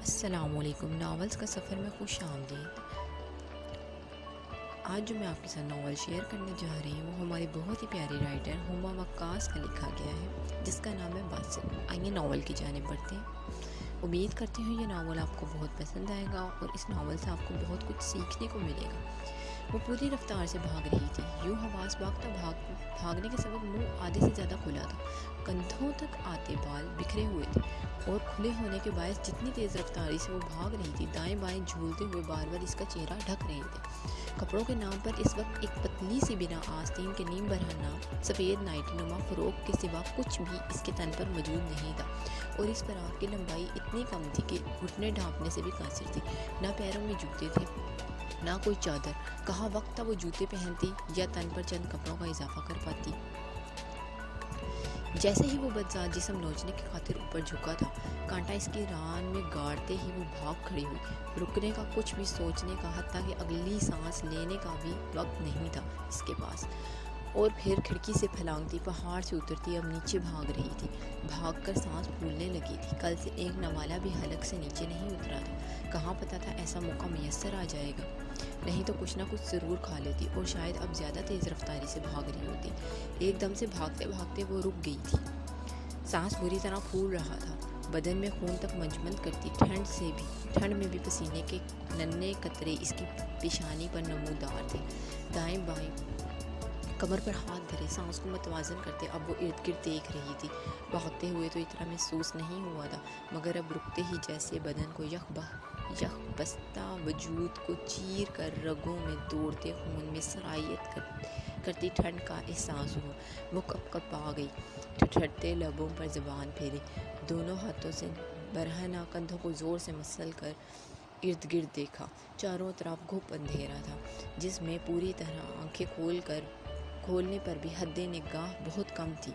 السلام علیکم، ناولز کا سفر میں خوش آمدید۔ آج جو میں آپ کے ساتھ ناول شیئر کرنے جا رہی ہوں وہ ہماری بہت ہی پیاری رائٹر ہما وقاص کا لکھا گیا ہے، جس کا نام ہے باسط۔ آئیے ناول کی جانب بڑھتے ہیں۔ امید کرتی ہوں یہ ناول آپ کو بہت پسند آئے گا اور اس ناول سے آپ کو بہت کچھ سیکھنے کو ملے گا۔ وہ پوری رفتار سے بھاگ رہی تھی، یوں حواس باختہ بھاگنے کے سبب منہ آدھے سے زیادہ کھلا تھا، کندھوں تک آتے بال بکھرے ہوئے تھے اور کھلے ہونے کے باعث جتنی تیز رفتاری سے وہ بھاگ رہی تھی، دائیں بائیں جھولتے ہوئے بار بار اس کا چہرہ ڈھک رہے تھے۔ کپڑوں کے نام پر اس وقت ایک پتلی سی بنا آستین کے نیم برہنہ سفید نائٹی نما فروک کے سوا کچھ بھی اس کے تن پر موجود نہیں تھا، اور اس فراق کی لمبائی اتنی کم تھی کہ گھٹنے ڈھانپنے سے بھی قاصر تھی۔ نہ پیروں میں جوتے تھے، نہ کوئی چادر۔ کہاں وقت تھا وہ جوتے پہنتی یا تن پر چند کپڑوں کا اضافہ کر پاتی۔ جیسے ہی وہ بدذات جسم نوچنے کی خاطر اوپر جھکا تھا، کانٹا اس کی ران میں گاڑتے ہی وہ بھاگ کھڑی ہوئی۔ رکنے کا، کچھ بھی سوچنے کا، حتیٰ کہ اگلی سانس لینے کا بھی وقت نہیں تھا اس کے پاس۔ اور پھر کھڑکی سے پھلانگتی، پہاڑ سے اترتی، اب نیچے بھاگ رہی تھی۔ بھاگ کر سانس پھولنے لگی تھی۔ کل سے ایک نوالا بھی حلق سے نیچے نہیں اترا تھا۔ کہاں پتہ تھا ایسا موقع میسر آ جائے گا، نہیں تو کچھ نہ کچھ ضرور کھا لیتی اور شاید اب زیادہ تیز رفتاری سے بھاگ رہی ہوتی۔ ایک دم سے بھاگتے بھاگتے وہ رک گئی تھی۔ سانس بری طرح پھول رہا تھا، بدن میں خون تک منجمد کرتی ٹھنڈ میں بھی پسینے کے ننھے قطرے اس کی پیشانی پر نمودار تھے۔ دائیں بائیں کمر پر ہاتھ دھرے، سانس کو متوازن کرتے اب وہ ارد گرد دیکھ رہی تھی۔ بھاگتے ہوئے تو اتنا محسوس نہیں ہوا تھا، مگر اب رکتے ہی جیسے بدن کو یخ بستہ وجود کو چیر کر رگوں میں دوڑتے خون میں سرایت کرتی ٹھنڈ کا احساس ہوا۔ وہ کپ کپ آ گئی، ٹھٹھرتے لبوں پر زبان پھیری، دونوں ہاتھوں سے برہنہ کندھوں کو زور سے مسل کر ارد گرد دیکھا۔ چاروں طرف گھپ اندھیرا تھا، جس میں پوری طرح آنکھیں کھولنے پر بھی حد نگاہ بہت کم تھی۔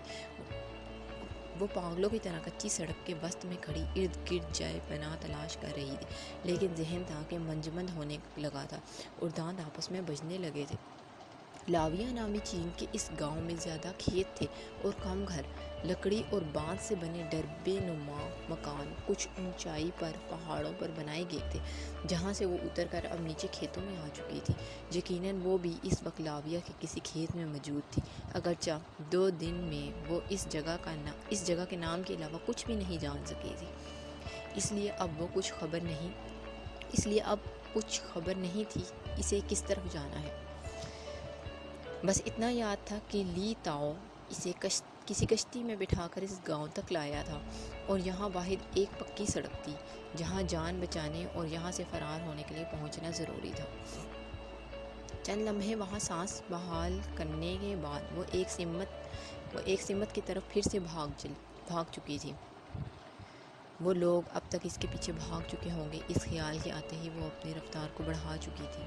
وہ پاگلوں کی طرح کچی سڑک کے وسط میں کھڑی ارد گرد جائے پناہ تلاش کر رہی تھی، لیکن ذہن تھا کہ منجمد ہونے لگا تھا اور دانت آپس میں بجنے لگے تھے۔ لاویہ نامی چین کے اس گاؤں میں زیادہ کھیت تھے اور کم گھر۔ لکڑی اور بانس سے بنے ڈربے نما مکان کچھ اونچائی پر پہاڑوں پر بنائے گئے تھے، جہاں سے وہ اتر کر اب نیچے کھیتوں میں آ چکی تھی۔ یقیناً وہ بھی اس وقت لاویہ کے کسی کھیت میں موجود تھی، اگرچہ 2 دن میں وہ اس جگہ کے نام کے علاوہ کچھ بھی نہیں جان سکی تھی۔ اس لیے اب کچھ خبر نہیں تھی اسے کس طرف جانا ہے۔ بس اتنا یاد تھا کہ لی تاؤ اسے کسی کشتی میں بٹھا کر اس گاؤں تک لایا تھا، اور یہاں واحد ایک پکی سڑک تھی جہاں جان بچانے اور یہاں سے فرار ہونے کے لیے پہنچنا ضروری تھا۔ چند لمحے وہاں سانس بحال کرنے کے بعد وہ ایک سمت کی طرف پھر سے بھاگ چکی تھی۔ وہ لوگ اب تک اس کے پیچھے بھاگ چکے ہوں گے، اس خیال کے آتے ہی وہ اپنی رفتار کو بڑھا چکی تھی۔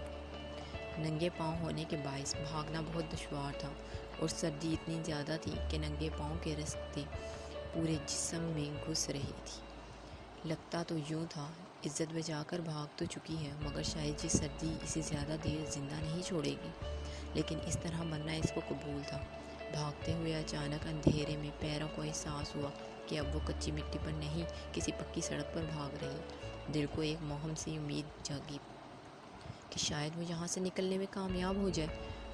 ننگے پاؤں ہونے کے باعث بھاگنا بہت دشوار تھا، اور سردی اتنی زیادہ تھی کہ ننگے پاؤں کے رستے پورے جسم میں گھس رہی تھی۔ لگتا تو یوں تھا عزت بچا کر بھاگ تو چکی ہے، مگر شاید یہ سردی اسے زیادہ دیر زندہ نہیں چھوڑے گی، لیکن اس طرح مرنا اس کو قبول تھا۔ بھاگتے ہوئے اچانک اندھیرے میں پیروں کو احساس ہوا کہ اب وہ کچی مٹی پر نہیں، کسی پکی سڑک پر بھاگ رہی۔ دل کو ایک موہم سی امید جاگی کہ شاید وہ یہاں سے نکلنے میں کامیاب ہو جائے،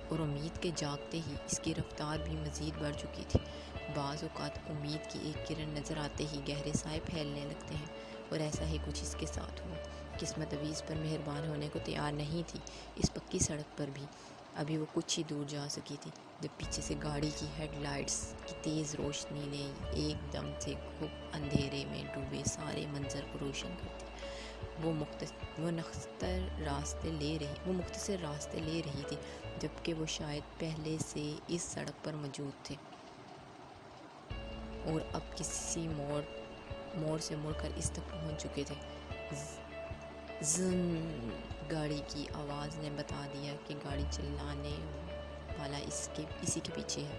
اور امید کے جاگتے ہی اس کی رفتار بھی مزید بڑھ چکی تھی۔ بعض اوقات امید کی ایک کرن نظر آتے ہی گہرے سائے پھیلنے لگتے ہیں، اور ایسا ہی کچھ اس کے ساتھ ہوا۔ قسمت ابھی اس پر مہربان ہونے کو تیار نہیں تھی۔ اس پکی سڑک پر بھی ابھی وہ کچھ ہی دور جا سکی تھی، جب پیچھے سے گاڑی کی ہیڈ لائٹس کی تیز روشنی نے ایک دم سے گھپ اندھیرے میں ڈوبے سارے منظر کو روشن کر دیا۔ وہ مختصر راستے لے رہی تھی، جبکہ وہ شاید پہلے سے اس سڑک پر موجود تھے، اور اب کسی موڑ سے مڑ کر اس تک پہنچ چکے تھے۔ زن گاڑی کی آواز نے بتا دیا کہ گاڑی چلانے والا اسی کے پیچھے ہے۔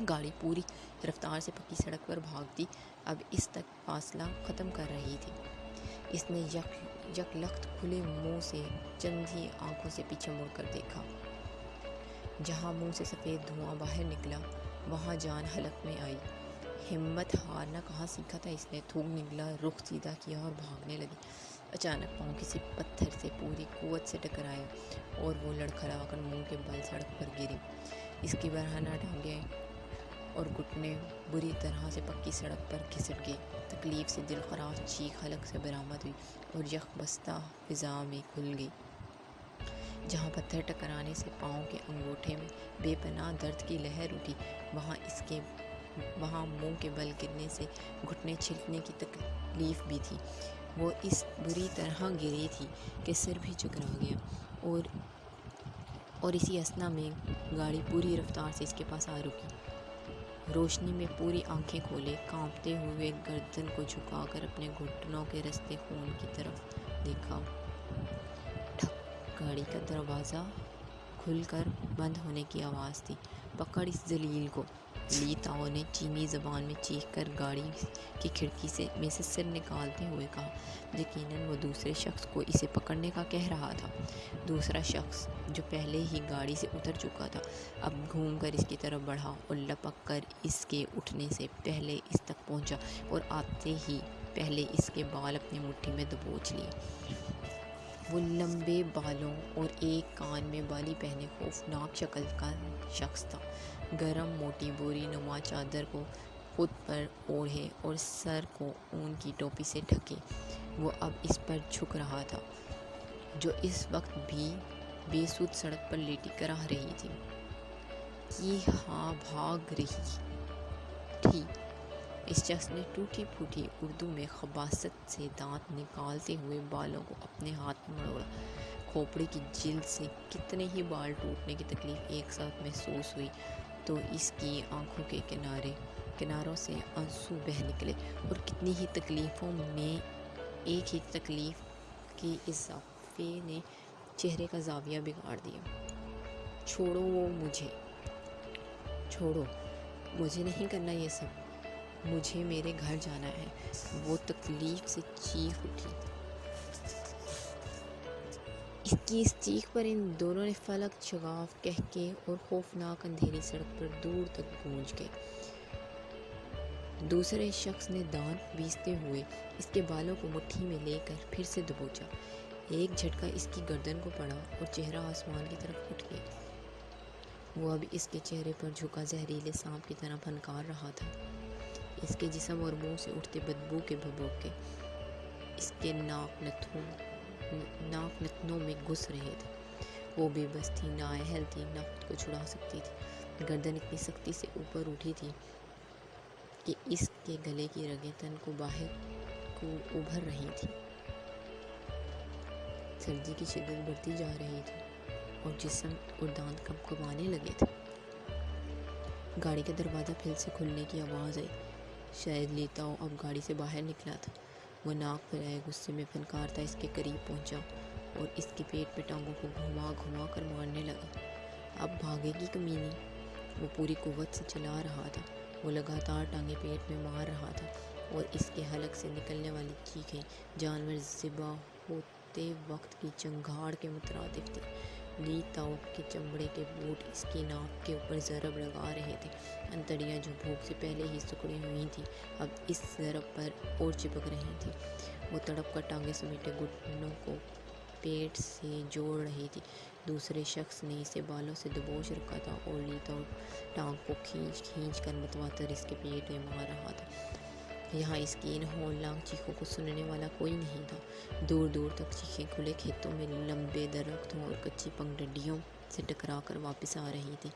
گاڑی پوری رفتار سے پکی سڑک پر بھاگتی اب اس تک فاصلہ ختم کر رہی تھی۔ اس نے یک لخت کھلے منہ سے چند ہی آنکھوں سے پیچھے مڑ کر دیکھا۔ جہاں منہ سے سفید دھواں باہر نکلا، وہاں جان حلق میں آئی۔ ہمت ہارنا کہاں سیکھا تھا اس نے، تھوک نکلا، رخ سیدھا کیا اور بھاگنے لگی۔ اچانک پاؤں کسی پتھر سے پوری قوت سے ٹکرایا اور وہ لڑکھڑا کر منہ کے بل سڑک پر گری۔ اس کی برہنہ ٹانگیں اور گھٹنے بری طرح سے پکی سڑک پر گھسٹ گئے۔ تکلیف سے دل خراش چیخ حلق سے برآمد ہوئی اور یک بستہ فضا میں کھل گئی۔ جہاں پتھر ٹکرانے سے پاؤں کے انگوٹھے میں بے پناہ درد کی لہر اٹھی، وہاں منہ کے بل گرنے سے گھٹنے چھلکنے کی تکلیف بھی تھی۔ وہ اس بری طرح گری تھی کہ سر بھی ٹکرا گیا اور اسی اثنا میں گاڑی پوری رفتار سے اس کے پاس آ رکی۔ روشنی میں پوری آنکھیں کھولے، کانپتے ہوئے گردن کو جھکا کر اپنے گھٹنوں کے رستے خون کی طرف دیکھا۔ ٹھک، گاڑی کا دروازہ کھل کر بند ہونے کی آواز تھی۔ پکڑ اس ذلیل کو، لی تاؤ نے چینی زبان میں چیخ کر گاڑی کی کھڑکی میں سے سر نکالتے ہوئے کہا۔ یقیناً وہ دوسرے شخص کو اسے پکڑنے کا کہہ رہا تھا۔ دوسرا شخص جو پہلے ہی گاڑی سے اتر چکا تھا اب گھوم کر اس کی طرف بڑھا اور لپک کر اس کے اٹھنے سے پہلے اس تک پہنچا اور آتے ہی پہلے اس کے بال اپنی مٹھی میں دبوچ لیے۔ وہ لمبے بالوں اور ایک کان میں بالی پہنے خوفناک شکل کا شخص تھا۔ گرم موٹی بوری نما چادر کو خود پر اوڑھے اور سر کو اون کی ٹوپی سے ڈھکے وہ اب اس پر جھک رہا تھا، جو اس وقت بھی بے سود سڑک پر لیٹی کراہ رہی تھی کہ ہاں بھاگ رہی تھی۔ اس شخص نے ٹوٹی پھوٹی اردو میں خباثت سے دانت نکالتے ہوئے بالوں کو اپنے ہاتھ میں مروڑا۔ کھوپڑی کی جلد سے کتنے ہی بال ٹوٹنے کی تکلیف ایک ساتھ محسوس ہوئی تو اس کی آنکھوں کے کناروں سے آنسو بہہ نکلے اور کتنی ہی تکلیفوں میں ایک ہی تکلیف کے اضافے نے چہرے کا زاویہ بگاڑ دیا۔ چھوڑو مجھے نہیں کرنا یہ سب، مجھے میرے گھر جانا ہے، وہ تکلیف سے چیخ اٹھی۔ اس چیخ پر ان دونوں نے فلک شگاف قہقہے اور خوفناک اندھیری سڑک پر دور تک گونج گئے۔ دوسرے شخص نے دانت پیستے ہوئے اس کے بالوں کو مٹھی میں لے کر پھر سے دبوچا۔ ایک جھٹکا اس کی گردن کو پڑا اور چہرہ آسمان کی طرف اٹھ گیا۔ وہ اب اس کے چہرے پر جھکا زہریلے سانپ کی طرح پھنکار رہا تھا۔ اس کے جسم اور منہ سے اٹھتے بدبو کے بھبوکے اس کے ناک نتنوں میں گھس رہے تھے۔ وہ بے بس تھی، نااہل تھی، نہ خود کو چھڑا سکتی تھی۔ گردن اتنی سختی سے اوپر اٹھی تھی کہ اس کے گلے کی رگیں تن کو باہر کو ابھر رہی تھی۔ سردی کی شدت بڑھتی جا رہی تھی اور جسم اور دانت کپکپانے لگے تھے۔ گاڑی کا دروازہ پھر سے کھلنے کی آواز آئی۔ شاید لی تاؤ اب گاڑی سے باہر نکلا تھا۔ وہ ناک پھیلائے غصے میں فنکارتا اس کے قریب پہنچا اور اس کے پیٹ پہ ٹانگوں کو گھما کر مارنے لگا۔ اب بھاگے گی کمینی، وہ پوری قوت سے چلا رہا تھا۔ وہ لگاتار ٹانگیں پیٹ میں مار رہا تھا اور اس کے حلق سے نکلنے والی چیخیں جانور ذبح ہوتے وقت کی چنگھاڑ کے مترادف تھی۔ لی تاؤ کے چمڑے کے بوٹ اس کی ناک کے اوپر ضرب لگا رہے تھے۔ انتڑیاں جو بھوک سے پہلے ہی سکڑی ہوئی تھیں اب اس ضرب پر اور چپک رہی تھیں۔ وہ تڑپ کر ٹانگیں سمیٹے گھٹنوں کو پیٹ سے جوڑ رہی تھی۔ دوسرے شخص نے اسے بالوں سے دبوچ رکھا تھا اور لی تاؤ ٹانگ کو کھینچ کر متواتر اس کے پیٹ میں مار رہا تھا۔ یہاں اس کی ان ہولناک چیخوں کو سننے والا کوئی نہیں تھا۔ دور دور تک چیخیں کھلے کھیتوں میں لمبے درختوں اور کچی پگڈنڈیوں سے ٹکرا کر واپس آ رہی تھی۔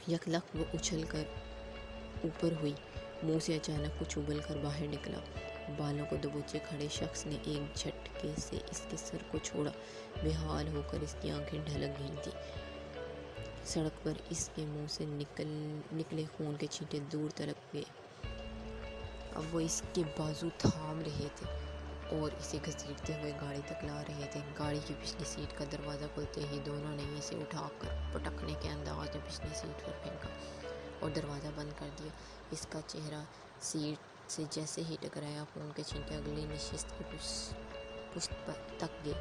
یک لخت وہ اچھل کر اوپر ہوئی، منہ سے اچانک کچھ ابل کر باہر نکلا۔ بالوں کو دبوچے کھڑے شخص نے ایک جھٹکے سے اس کے سر کو چھوڑا۔ بے حال ہو کر اس کی آنکھیں ڈھلک گئی تھیں۔ سڑک پر اس کے منہ سے نکلے خون کے چھینٹے دور تلک گئے۔ اب وہ اس کے بازو تھام رہے تھے اور اسے گھسیٹتے ہوئے گاڑی تک لا رہے تھے۔ گاڑی کی پچھلی سیٹ کا دروازہ کھلتے ہی دونوں نے اسے اٹھا کر پٹکنے کے انداز میں پچھلی سیٹ پر پھینکا اور دروازہ بند کر دیا۔ اس کا چہرہ سیٹ سے جیسے ہی ٹکرایا، خون کے چھینٹے اگلی نشست کی پشت تک گئے۔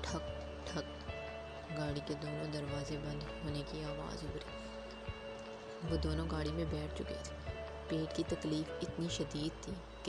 ٹھک ٹھک، گاڑی کے دونوں دروازے بند ہونے کی آواز ابھری۔ وہ دونوں گاڑی میں بیٹھ چکے تھے۔ پیٹ کی تکلیف اتنی شدید تھی کہ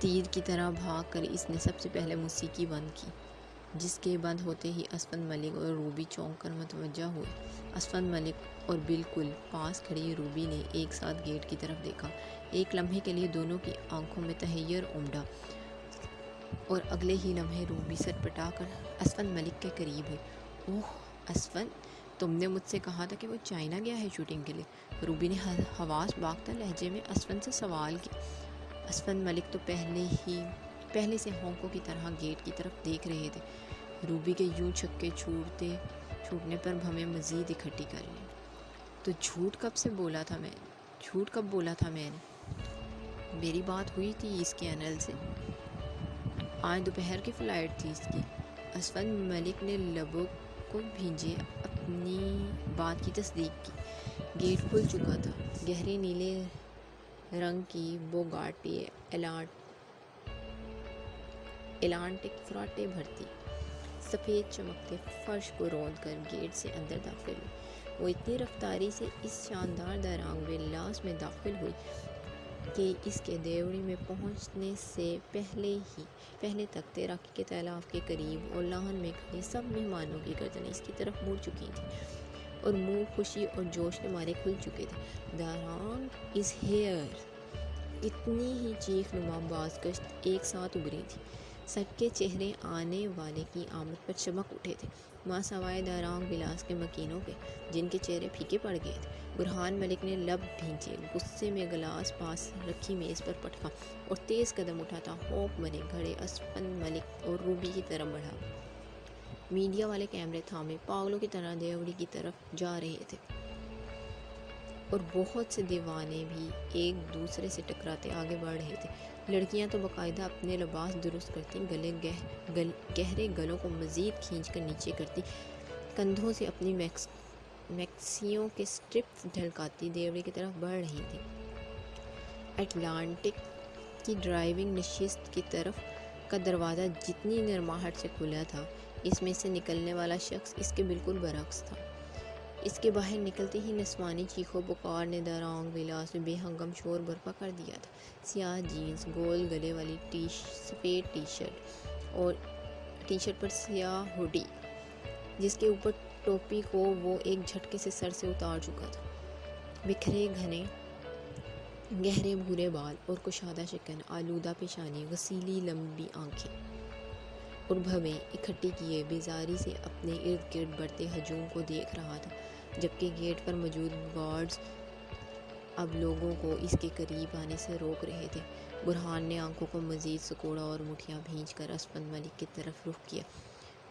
تیر کی طرح بھاگ کر اس نے سب سے پہلے موسیقی بند کی، جس کے بند ہوتے ہی اسفند ملک اور روبی چونک کر متوجہ ہوئے۔ اسفند ملک اور بالکل پاس کھڑی روبی نے ایک ساتھ گیٹ کی طرف دیکھا۔ ایک لمحے کے لیے دونوں کی آنکھوں میں تحیر امڈا اور اگلے ہی لمحے روبی سٹپٹا کر اسفند ملک کے قریب ہوئی۔ اوہ اسفند، تم نے مجھ سے کہا تھا کہ وہ چائنا گیا ہے شوٹنگ کے لیے، روبی نے حواس باختہ لہجے میں اسفند سے سوال کیا۔ اسفند ملک تو پہلے سے ہونکوں کی طرح گیٹ کی طرف دیکھ رہے تھے۔ روبی کے یوں چھکے چھوٹنے پر ہمیں مزید اکٹھی کر لیں۔ تو جھوٹ کب بولا تھا میں نے؟ میری بات ہوئی تھی اس کے انل سے، آج دوپہر کی فلائٹ تھی اس کی۔ اسفند ملک نے لبوں کو بھینجے اپنی بات کی تصدیق کی۔ گیٹ کھل چکا تھا۔ گہرے نیلے رنگ کی بوگاٹی ایلانٹک فراٹے بھرتی سفید چمکتے فرش کو روند کر گیٹ سے اندر داخل ہوئی۔ وہ اتنی رفتاری سے اس شاندار دارانگ ولاس میں داخل ہوئی کہ اس کے دیوڑی میں پہنچنے سے پہلے تک تیراکی کے تالاب کے قریب اور لان میں کھڑے سب مہمانوں کی گردنیں اس کی طرف مڑ چکی تھیں اور منہ خوشی اور جوش کے مارے کھل چکے تھے۔ دارانگ از ہیئر! اتنی ہی چیخ نما بازگشت ایک ساتھ ابھری تھی۔ سب کے چہرے آنے والے کی آمد پر چمک اٹھے تھے، ماں سوائے دارانگ ولاس کے مکینوں کے، جن کے چہرے پھیکے پڑ گئے تھے۔ برہان ملک نے لب بھینچے، غصے میں گلاس پاس رکھی میز پر پٹکا اور تیز قدم اٹھاتا ہوپ بنے کھڑے اسفند ملک اور روبی کی طرف بڑھا۔ میڈیا والے کیمرے تھامے پاگلوں کی طرح دیوڑی کی طرف جا رہے تھے اور بہت سے دیوانے بھی ایک دوسرے سے ٹکراتے آگے بڑھ رہے تھے۔ لڑکیاں تو باقاعدہ اپنے لباس درست کرتی، گہرے گلوں کو مزید کھینچ کر نیچے کرتی، کندھوں سے اپنی میکسیوں کے سٹرپس ڈھلکاتی دیوڑی کی طرف بڑھ رہی تھیں۔ اٹلانٹک کی ڈرائیونگ نشست کی طرف کا دروازہ جتنی نرماہٹ سے کھلا تھا، اس میں سے نکلنے والا شخص اس کے بالکل برعکس تھا۔ اس کے باہر نکلتے ہی نسوانی چیخو پکار نے دارانگ ولاس میں بے ہنگم شور برپا کر دیا تھا۔ سیاہ جینز، گول گلے والی سفید ٹی شرٹ پر سیاہ ہوڈی، جس کے اوپر ٹوپی کو وہ ایک جھٹکے سے سر سے اتار چکا تھا، بکھرے گھنے گہرے بھورے بال اور کشادہ شکن، آلودہ پیشانی، غسیلی لمبی آنکھیں اور بھویں اکٹھی کیے بیزاری سے اپنے ارد گرد بڑھتے ہجوم کو دیکھ رہا تھا، جبکہ گیٹ پر موجود گارڈز اب لوگوں کو اس کے قریب آنے سے روک رہے تھے۔ برہان نے آنکھوں کو مزید سکوڑا اور مٹھیاں بھینچ کر اسفند ملک کی طرف رخ کیا۔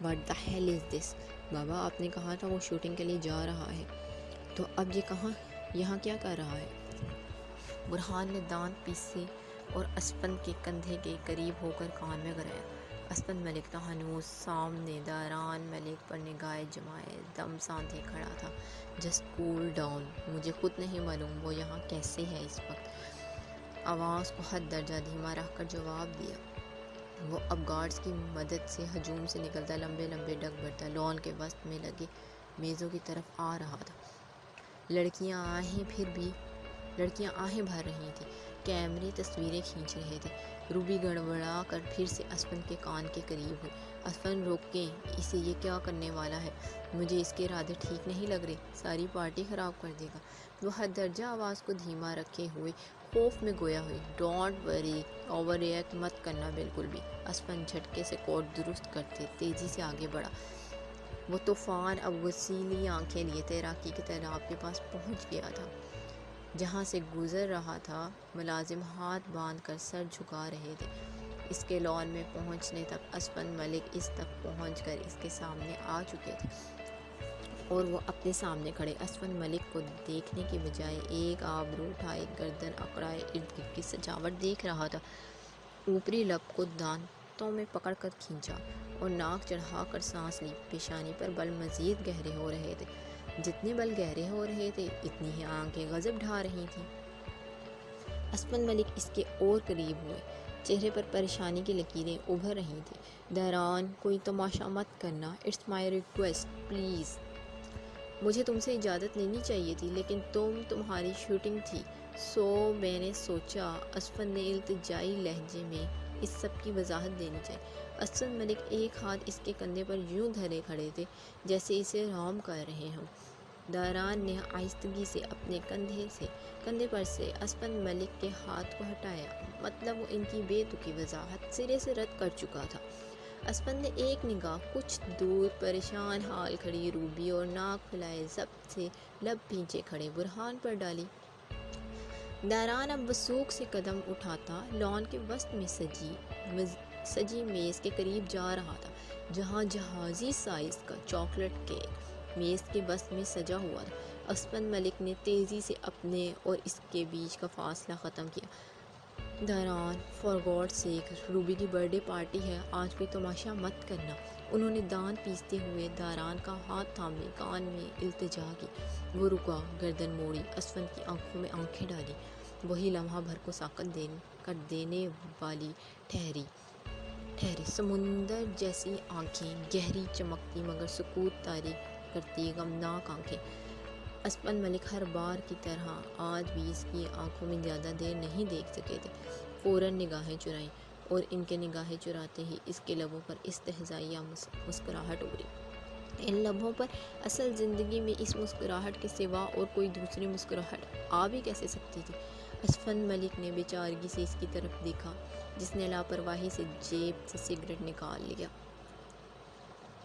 واٹ دی ہیل از دس؟ بابا، آپ نے کہا تھا وہ شوٹنگ کے لیے جا رہا ہے، تو اب یہاں کیا کر رہا ہے؟ برہان نے دانت پیسے اور اسفند کے کندھے کے قریب ہو کر کان میں گرایا۔ اسفند ملک تو ہنوز سامنے داران ملک پر نگاہیں جمائے دم سانتے کھڑا تھا۔ جسٹ کول ڈاؤن، مجھے خود نہیں معلوم وہ یہاں کیسے ہے اس وقت، آواز کو حد درجہ دھیما رکھ کر جواب دیا۔ وہ اب گارڈز کی مدد سے ہجوم سے نکلتا لمبے ڈگ بھرتا لان کے وسط میں لگے میزوں کی طرف آ رہا تھا۔ لڑکیاں آہیں بھر رہی تھیں، کیمرے تصویریں کھینچ رہے تھے۔ روبی گڑبڑا کر پھر سے اسفند کے کان کے قریب ہوئی۔ اسفند روکیں، اسے یہ کیا کرنے والا ہے؟ مجھے اس کے ارادے ٹھیک نہیں لگ رہے، ساری پارٹی خراب کر دے گا۔ وہ حد درجہ آواز کو دھیما رکھے ہوئے خوف میں گویا ہوئی۔ ڈونٹ وری، اوور ریئیکٹ مت کرنا بالکل بھی۔ اسفند جھٹکے سے کوٹ درست کرتے تیزی سے آگے بڑھا۔ وہ طوفان اب غسیلی آنکھیں لیے تیراکی کے تالاب کے پاس پہنچ گیا تھا، جہاں سے گزر رہا تھا۔ ملازم ہاتھ باندھ کر سر جھکا رہے تھے۔ اس کے لان میں پہنچنے تک اسفند ملک اس تک پہنچ کر اس کے سامنے آ چکے تھے اور وہ اپنے سامنے کھڑے اسفند ملک کو دیکھنے کی بجائے ایک آبرو اٹھائے گردن اکڑائے ارد گرد کی سجاوٹ دیکھ رہا تھا۔ اوپری لب کو دانتوں میں پکڑ کر کھینچا اور ناک چڑھا کر سانس لی۔ پیشانی پر بل مزید گہرے ہو رہے تھے۔ جتنے بل گہرے ہو رہے تھے، اتنی ہی آنکھیں غضب ڈھا رہی تھیں۔ اسفند ملک اس کے اور قریب ہوئے، چہرے پر پریشانی کی لکیریں ابھر رہی تھیں۔ داران، کوئی تماشا مت کرنا، اٹس مائی ریکویسٹ، پلیز۔ مجھے تم سے اجازت لینی چاہیے تھی، لیکن تمہاری شوٹنگ تھی، سو میں نے سوچا۔ اسفند نے التجائی لہجے میں اس سب کی وضاحت دینی چاہیے۔ اسفند ملک ایک ہاتھ اس کے کندھے پر یوں دھرے کھڑے تھے جیسے اسے رام کر رہے ہوں۔ داران نے آہستگی سے اپنے کندھے پر سے اسفند ملک کے ہاتھ کو ہٹایا، مطلب وہ ان کی بے تکی وضاحت سرے سے رد کر چکا تھا۔ اسفند نے ایک نگاہ کچھ دور پریشان حال کھڑی روبی اور ناک پھیلائے ضبط سے لب بھینچے کھڑے برہان پر ڈالی۔ داران اب وثوق سے قدم اٹھاتا لان کے وسط میں سجی میز کے قریب جا رہا تھا، جہاں جہازی سائز کا چاکلیٹ کیک میز کے وسط میں سجا ہوا تھا۔ اسفند ملک نے تیزی سے اپنے اور اس کے بیچ کا فاصلہ ختم کیا۔ داران، فار گاڈ سیک، روبی کی برتھ ڈے پارٹی ہے، آج کوئی تماشا مت کرنا۔ انہوں نے دان پیستے ہوئے داران کا ہاتھ تھامے کان میں التجا کی۔ وہ رکا، گردن موڑی، اسفند کی آنکھوں میں آنکھیں ڈالی۔ وہی لمحہ بھر کو ساکت کر دینے والی ٹھہری سمندر جیسی آنکھیں، گہری چمکتی مگر سکوت طاری کرتی غمناک آنکھیں۔ اسفند ملک ہر بار کی طرح آج بھی اس کی آنکھوں میں زیادہ دیر نہیں دیکھ سکے تھے۔ فوراً نگاہیں چرائیں، اور ان کے نگاہیں چراتے ہی اس کے لبوں پر استہزائیہ مسکراہٹ ابھری۔ ان لبوں پر اصل زندگی میں اس مسکراہٹ کے سوا اور کوئی دوسری مسکراہٹ آ بھی کیسے سکتی تھی؟ اسفند ملک نے بے چارگی سے اس کی طرف دیکھا، جس نے لاپرواہی سے جیب سے سگریٹ نکال لیا۔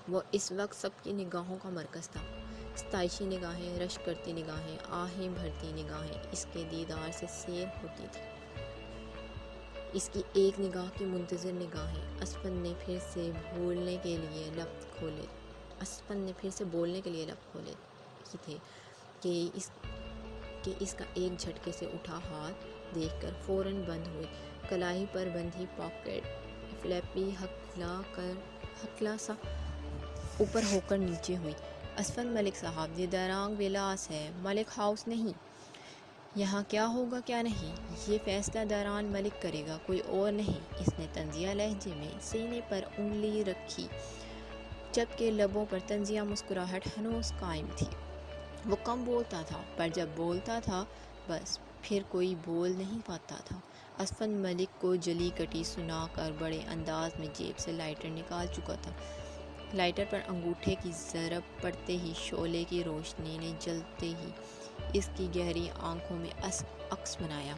وہ اس وقت سب کی نگاہوں کا مرکز تھا۔ ستائشی نگاہیں، رشک کرتی نگاہیں، آہیں بھرتی نگاہیں اس کے دیدار سے سیر ہوتی تھیں۔ اس کی ایک نگاہ کی منتظر نگاہیں۔ اسفند نے پھر سے بولنے کے لیے لب کھولے ہی تھے کہ اس کا ایک جھٹکے سے اٹھا ہاتھ دیکھ کر فوراً بند ہوئے۔ کلائی پر بندھی پاکٹ فلیپی ہکلا سا اوپر ہو کر نیچے ہوئی۔ اسفند ملک صاحب، یہ دارانگ ولاس ہے، ملک ہاؤس نہیں۔ یہاں کیا ہوگا کیا نہیں، یہ فیصلہ داران ملک کرے گا، کوئی اور نہیں۔ اس نے طنزیہ لہجے میں سینے پر انگلی رکھی، جبکہ لبوں پر طنزیہ مسکراہٹ ہنوز قائم تھی۔ وہ کم بولتا تھا، پر جب بولتا تھا بس پھر کوئی بول نہیں پاتا تھا۔ اسفند ملک کو جلی کٹی سنا کر بڑے انداز میں جیب سے لائٹر نکال چکا تھا۔ لائٹر پر انگوٹھے کی ضرب پڑتے ہی شعلے کی روشنی نے جلتے ہی اس کی گہری آنکھوں میں عکس بنایا۔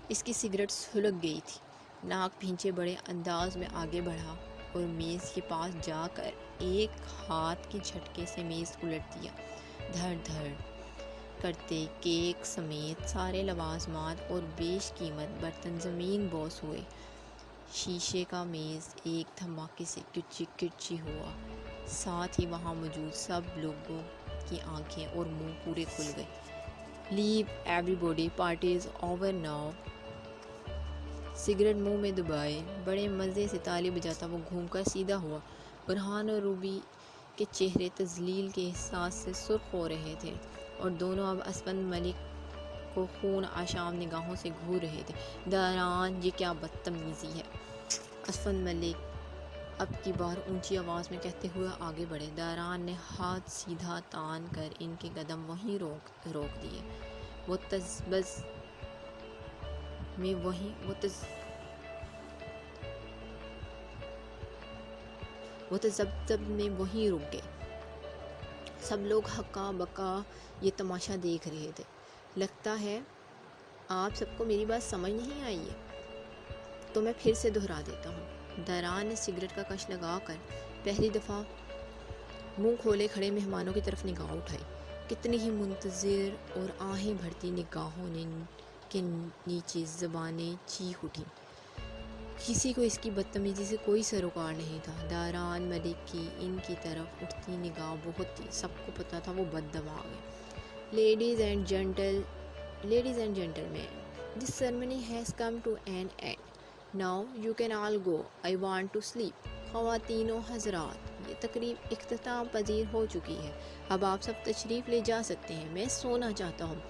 اس کی سگریٹ سلگ گئی تھی۔ ناک بھینچے بڑے انداز میں آگے بڑھا اور میز کے پاس جا کر ایک ہاتھ کے جھٹکے سے میز الٹ دیا۔ دھڑ دھڑ کرتے کیک سمیت سارے لوازمات اور بیش قیمت برتن زمین بوس ہوئے۔ شیشے کا میز ایک دھماکے سے کرچی ہوا، ساتھ ہی وہاں موجود سب لوگوں کی آنکھیں اور منہ پورے کھل گئے۔ Leave everybody, party is over now. Cigarette منہ میں دبائے بڑے مزے سے تالی بجاتا وہ گھوم کر سیدھا ہوا۔ برہان اور روبی کے چہرے تذلیل کے احساس سے سرخ ہو رہے تھے، اور دونوں اب اسفند ملک کو خون آشام نگاہوں سے گھور رہے تھے۔ داران، یہ کیا بدتمیزی ہے! اسفند ملک اب کی بار اونچی آواز میں کہتے ہوئے آگے بڑھے۔ داران نے ہاتھ سیدھا تان کر ان کے قدم وہیں روک دیے۔ وہ تذبذب میں وہیں رک گئے۔ سب لوگ ہکا بکا یہ تماشا دیکھ رہے تھے۔ لگتا ہے آپ سب کو میری بات سمجھ نہیں آئی ہے، تو میں پھر سے دہرا دیتا ہوں۔ داران نے سگریٹ کا کش لگا کر پہلی دفعہ منہ کھولے کھڑے مہمانوں کی طرف نگاہ اٹھائی۔ کتنی ہی منتظر اور آہیں بھرتی نگاہوں کے نیچے زبانیں چیخ اٹھیں۔ کسی کو اس کی بدتمیزی سے کوئی سروکار نہیں تھا۔ داران ملک کی ان کی طرف اٹھتی نگاہ بہت تھی، سب کو پتا تھا وہ بددماغ ہے۔ Ladies and gentlemen, this ceremony has come to an end, now you can all go, I want to sleep. خواتین و حضرات، یہ تقریب اختتام پذیر ہو چکی ہے، اب آپ سب تشریف لے جا سکتے ہیں، میں سونا چاہتا ہوں۔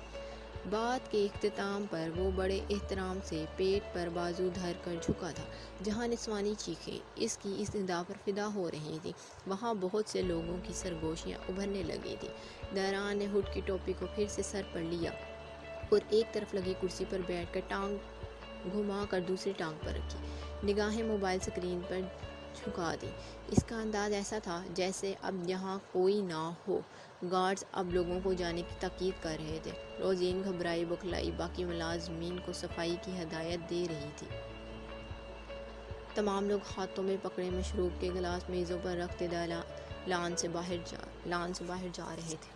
بات کے اختتام پر وہ بڑے احترام سے پیٹ پر بازو دھر کر جھکا تھا۔ جہاں نسوانی چیخیں اس کی اس ندا پر فدا ہو رہی تھیں، وہاں بہت سے لوگوں کی سرگوشیاں ابھرنے لگی تھیں۔ داران نے ہوڈ کی ٹوپی کو پھر سے سر پر لیا اور ایک طرف لگی کرسی پر بیٹھ کر ٹانگ گھما کر دوسری ٹانگ پر رکھی، نگاہیں موبائل سکرین پر جھکا دی۔ اس کا انداز ایسا تھا جیسے اب یہاں کوئی نہ ہو۔ گارڈز اب لوگوں کو جانے کی تاکید کر رہے تھے۔ روزین گھبرائی بکھلائی باقی ملازمین کو صفائی کی ہدایت دے رہی تھی۔ تمام لوگ ہاتھوں میں پکڑے مشروب کے گلاس میزوں پر رکھتے لان سے باہر جا رہے تھے۔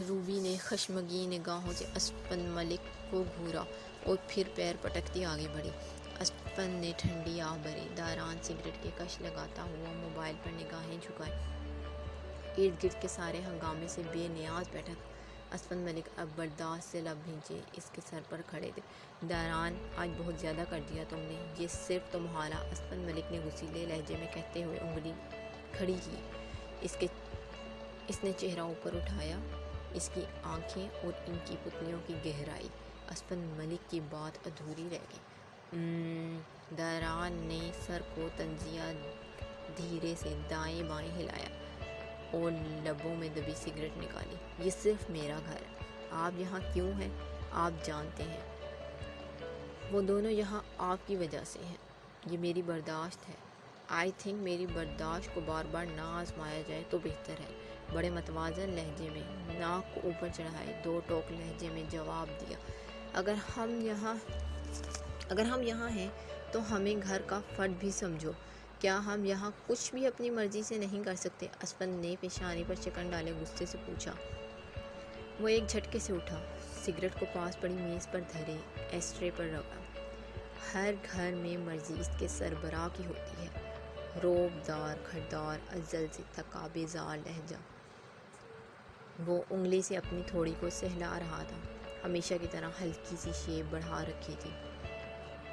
روبی نے خشمگین نگاہوں سے اسپن ملک کو گھورا اور پھر پیر پٹکتی آگے بڑھی۔ اسپن نے ٹھنڈی آہ بھری۔ داران سگریٹ کی کش لگاتا ہوا موبائل پر نگاہیں جھکائے۔ ارد گرد کے سارے ہنگامے سے بے نیاز بیٹھا تھا۔ اسپن ملک اب برداشت سے لب بھیجے اس کے سر پر کھڑے تھے۔ داران، آج بہت زیادہ کر دیا تم نے، یہ صرف تمہارا، اسپن ملک نے غصیلے لہجے میں کہتے ہوئے انگلی کھڑی کی۔ اس نے چہرہ اوپر اٹھایا۔ اس کی آنکھیں اور ان کی پتلیوں کی گہرائی۔ اسپن ملک کی بات ادھوری رہ گئی۔ داران نے سر کو تنزیہ دھیرے سے دائیں بائیں ہلایا اور لبوں میں دبی سگریٹ نکالی۔ یہ صرف میرا گھر ہے۔ آپ یہاں کیوں ہیں آپ جانتے ہیں۔ وہ دونوں یہاں آپ کی وجہ سے ہیں۔ یہ میری برداشت ہے۔ آئی تھنک میری برداشت کو بار بار نہ آزمایا جائے تو بہتر ہے۔ بڑے متوازن لہجے میں، ناک کو اوپر چڑھائے، دو ٹوک لہجے میں جواب دیا۔ اگر ہم یہاں ہیں تو ہمیں گھر کا فرد بھی سمجھو۔ کیا ہم یہاں کچھ بھی اپنی مرضی سے نہیں کر سکتے؟ اسپن نے پیشانی پر چکن ڈالے غصے سے پوچھا۔ وہ ایک جھٹکے سے اٹھا، سگریٹ کو پاس پڑی میز پر دھرے ایسٹرے پر رکھا۔ ہر گھر میں مرضی اس کے سربراہ کی ہوتی ہے۔ روب دار کھڑدار ازل سے تھکا بیزار لہجہ۔ وہ انگلی سے اپنی تھوڑی کو سہلا رہا تھا۔ ہمیشہ کی طرح ہلکی سی شیپ بڑھا رکھی تھی۔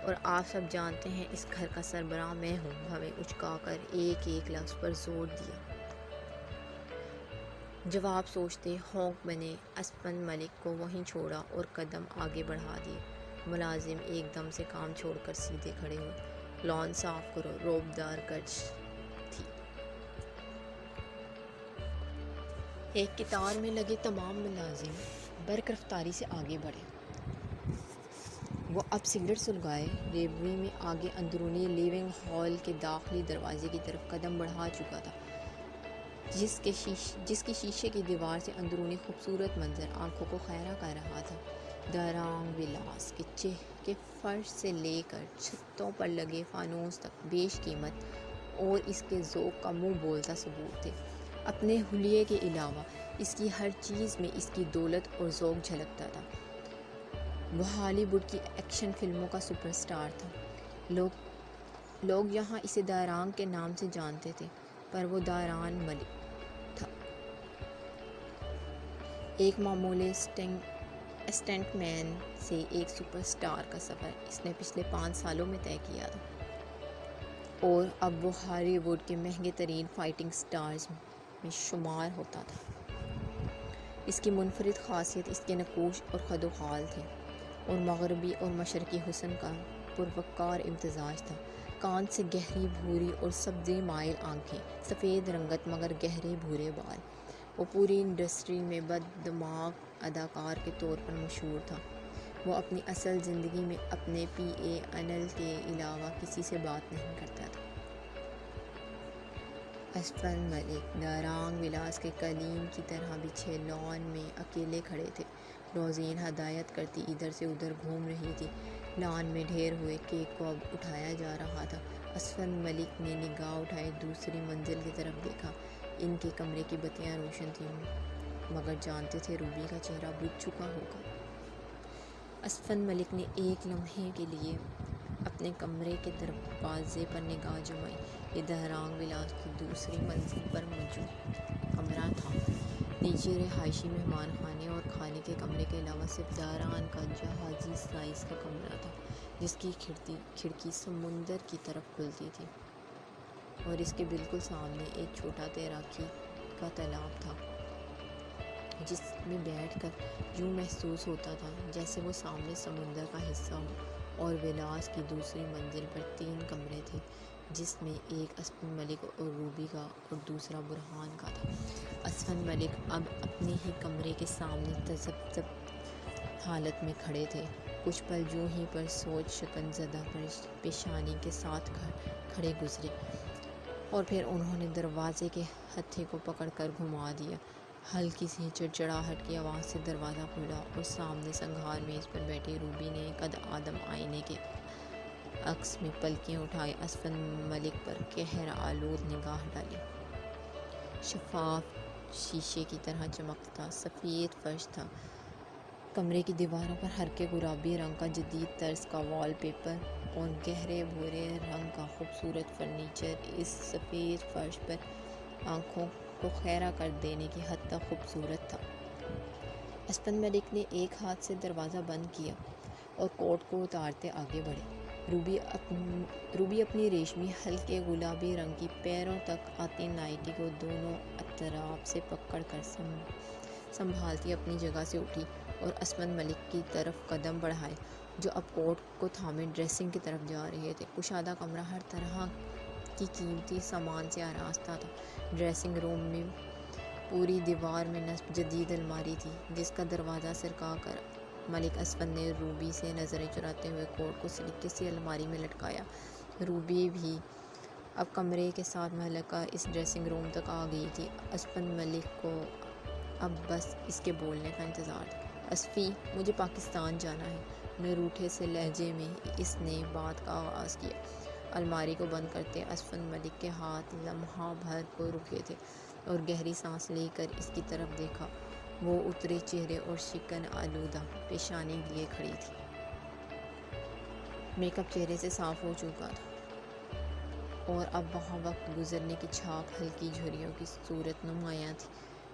اور آپ سب جانتے ہیں اس گھر کا سربراہ میں ہوں۔ بھویں اچکا کر ایک ایک لفظ پر زور دیا۔ جواب سوچتے ہونک بنے۔ اسپن ملک کو وہیں چھوڑا اور قدم آگے بڑھا دیے۔ ملازم ایک دم سے کام چھوڑ کر سیدھے کھڑے ہوئے۔ لان صاف کرو، روب دار گرج تھی۔ ایک قطار میں لگے تمام ملازم برق رفتاری سے آگے بڑھے۔ وہ اب سگریٹ سلگائے لیبری میں آگے اندرونی لیونگ ہال کے داخلی دروازے کی طرف قدم بڑھا چکا تھا، جس کی شیشے کی دیوار سے اندرونی خوبصورت منظر آنکھوں کو خیرہ کر رہا تھا۔ دارانگ ولاس کے فرش سے لے کر چھتوں پر لگے فانوس تک بیش قیمت اور اس کے ذوق کا منہ بولتا ثبوت تھے۔ اپنے حلیے کے علاوہ اس کی ہر چیز میں اس کی دولت اور ذوق جھلکتا تھا۔ وہ ہالی ووڈ کی ایکشن فلموں کا سپر سٹار تھا۔ لوگ یہاں اسے دارانگ کے نام سے جانتے تھے، پر وہ داران ملک تھا، ایک معمولی اسسٹنٹ مین سے ایک سپر سٹار کا سفر اس نے پچھلے 5 سالوں میں طے کیا تھا، اور اب وہ ہالی ووڈ کے مہنگے ترین فائٹنگ سٹارز میں شمار ہوتا تھا۔ اس کی منفرد خاصیت اس کے نقوش اور خد و خال تھے، اور مغربی اور مشرقی حسن کا پروقار امتزاج تھا۔ کان سے گہری بھوری اور سبزی مائل آنکھیں، سفید رنگت مگر گہرے بھورے بال۔ وہ پوری انڈسٹری میں بد دماغ اداکار کے طور پر مشہور تھا۔ وہ اپنی اصل زندگی میں اپنے پی اے انل کے علاوہ کسی سے بات نہیں کرتا تھا۔ اسپن ملک دارانگ ولاس کے قلیم کی طرح بچھے لان میں اکیلے کھڑے تھے۔ روزین ہدایت کرتی ادھر سے ادھر گھوم رہی تھی۔ لان میں ڈھیر ہوئے کیک کو اب اٹھایا جا رہا تھا۔ اسپن ملک نے نگاہ اٹھائے دوسری منزل کی طرف دیکھا۔ ان کے کمرے کی بتیاں روشن تھیں، مگر جانتے تھے روبی کا چہرہ بجھ چکا ہوگا۔ اسپن ملک نے ایک لمحے کے لیے اپنے کمرے کے دروازے پر نگاہ جمائی۔ یہ دارانگ ولاس کی دوسری منزل پر موجود کمرہ تھا۔ نیچے رہائشی مہمان خانے اور کھانے کے کمرے کے علاوہ صرف داران کا جہازی سائز کا کمرہ تھا، جس کی کھڑکی سمندر کی طرف کھلتی تھی، اور اس کے بالکل سامنے ایک چھوٹا تیراکی کا تالاب تھا۔ جس میں بیٹھ کر یوں محسوس ہوتا تھا جیسے وہ سامنے سمندر کا حصہ ہو، اور ولاس کی دوسری منزل پر 3 کمرے تھے، جس میں ایک اسفند ملک اور روبی کا اور دوسرا برہان کا تھا۔ اسفند ملک اب اپنے ہی کمرے کے سامنے تذبذب حالت میں کھڑے تھے۔ کچھ پل یوں ہی پر سوچ شکن زدہ پیشانی کے ساتھ کھڑے گزرے، اور پھر انہوں نے دروازے کے ہتھے کو پکڑ کر گھما دیا۔ ہلکی سی چڑچڑاہٹ کی آواز سے دروازہ کھلا اور سامنے سنگھار میز پر بیٹھی روبی نے قد آدم آئینے کے عکس میں پلکیں اٹھائے اسفند ملک پر قہر آلود نگاہ ڈالی۔ شفاف شیشے کی طرح چمکتا سفید فرش تھا، کمرے کی دیواروں پر ہلکے گلابی رنگ کا جدید طرز کا وال پیپر اور گہرے بھورے رنگ کا خوبصورت فرنیچر اس سفید فرش پر آنکھوں کو خیرہ کر دینے کی حد تک خوبصورت تھا۔ اسفند ملک نے ایک ہاتھ سے دروازہ بند کیا اور کوٹ کو اتارتے آگے بڑھے۔ روبی اپنی ریشمی ہلکے گلابی رنگ کی پیروں تک آتی نائٹی کو دونوں اطراف سے پکڑ کر سنبھالتی اپنی جگہ سے اٹھی اور اسفند ملک کی طرف قدم بڑھائے، جو اب کوٹ کو تھامے ڈریسنگ کی طرف جا رہے تھے۔ کشادہ کمرہ ہر طرح کی قیمتی سامان سے آراستہ تھا۔ ڈریسنگ روم میں پوری دیوار میں نصب جدید الماری تھی، جس کا دروازہ سرکا کر ملک اسفند نے روبی سے نظریں چراتے ہوئے کوٹ کو سلیقے سے الماری میں لٹکایا۔ روبی بھی اب کمرے کے ساتھ متعلقہ اس ڈریسنگ روم تک آ گئی تھی۔ اسفند ملک کو اب بس اس کے بولنے کا انتظار تھا۔ اسفی، مجھے پاکستان جانا ہے، نروٹھے سے لہجے میں اس نے بات کا آغاز کیا۔ الماری کو بند کرتے اسفند ملک کے ہاتھ لمحہ بھر کو رکے تھے اور گہری سانس لے کر اس کی طرف دیکھا۔ وہ اترے چہرے اور شکن آلودہ پیشانی لیے کھڑی تھی۔ میک اپ چہرے سے صاف ہو چکا تھا اور اب وہاں وقت گزرنے کی چھاپ ہلکی جھریوں کی صورت نمایاں تھی،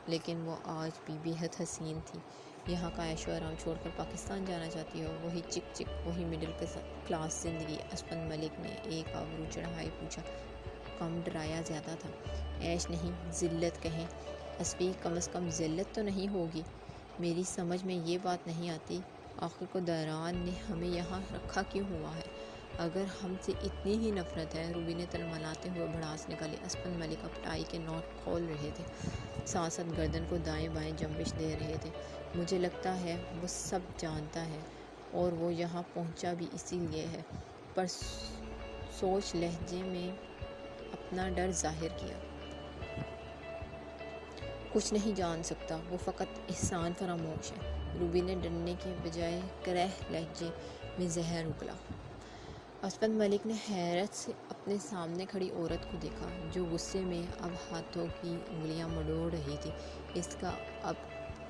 لیکن وہ آج بھی بے حد حسین تھی۔ یہاں کا عیش و آرام چھوڑ کر پاکستان جانا چاہتی ہو؟ وہی چک چک، وہی مڈل کلاس زندگی؟ اسفند ملک نے ایک آبرو چڑھائے پوچھا۔ کم ڈرایا زیادہ تھا۔ عیش نہیں، ذلت کہیں۔ اسفی، کم از کم ذلت تو نہیں ہوگی؟ میری سمجھ میں یہ بات نہیں آتی، آخر قدران نے ہمیں یہاں رکھا کیوں ہوا ہے؟ اگر ہم سے اتنی ہی نفرت ہے، روبی نے تلملاتے ہوئے بھڑاس نکالی۔ اسفند ملک اب ٹائی کے نوٹ کھول رہے تھے، ساتھ ساتھ گردن کو دائیں بائیں جنبش دے رہے تھے۔ مجھے لگتا ہے وہ سب جانتا ہے اور وہ یہاں پہنچا بھی اسی لیے ہے، پر سوچ لہجے میں اپنا ڈر ظاہر کیا۔ کچھ نہیں جان سکتا، وہ فقط احسان فراموش ہے۔ روبی نے ڈرنے کے بجائے کرہ لہجے میں زہر اگلا۔ اسفند ملک نے حیرت سے اپنے سامنے کھڑی عورت کو دیکھا، جو غصے میں اب ہاتھوں کی انگلیاں مڑوڑ رہی تھی۔ اس کا اب